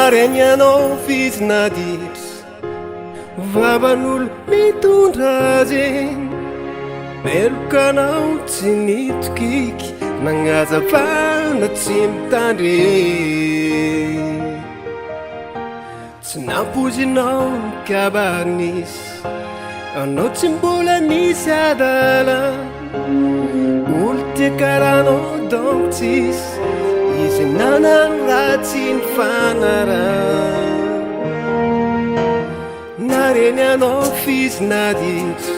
Narenyanao fizinaditra vavan'olo mitondrazeny melokanao tsy nitokiky nagnazavana tsy mitandre tsy nampozinao mikabanisy anao tsy mbola nisy adala olo tia karanao donc tsisy izy nanano raha tsy nifanara nareny anao fizinaditra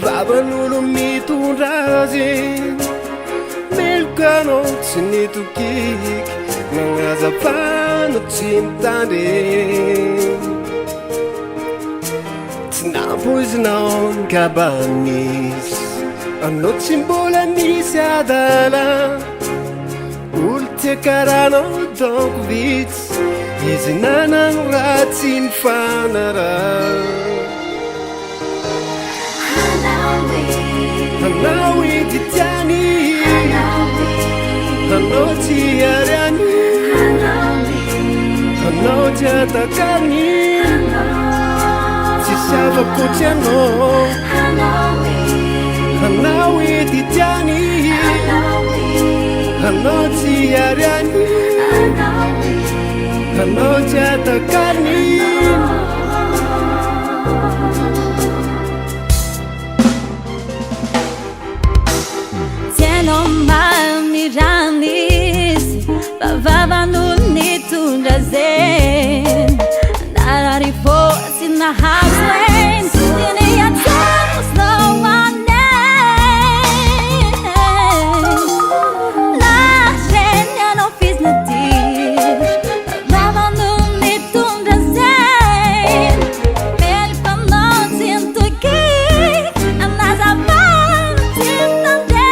vavan'olo mitondra zeny melokanao tsy nitokiky nagnazavana tsy mitandre tsy nampozinao mikabanisy anao tsy mbola nisy adala olo tia karanao donc vitsy izy nanano raha tsy nifanara anao edy tiany anao tsy ariany anao tsy atakany tsy savakotsy anao anao edy tiany anao tsy ariany anao tsy atakany Tienao maniranisi vavan'olo nitondra zeny nararivoasy nahazo eny iny atsarosnao aneny nareny anao fizinaditra vavan'olo nitondra zeny melokanao tsy nitokiky anazavana tsy mitandre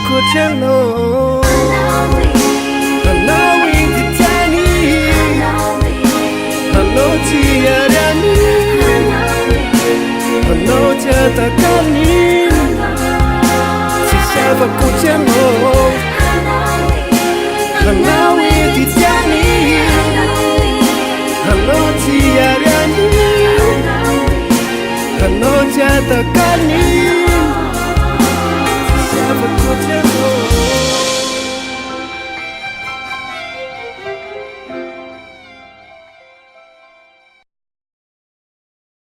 kotsy anao anao edy tiany anao tsy ariany anao tsy atakany tsy savakotsy anao anao edy tiany anao tsy ariany anao tsy atakany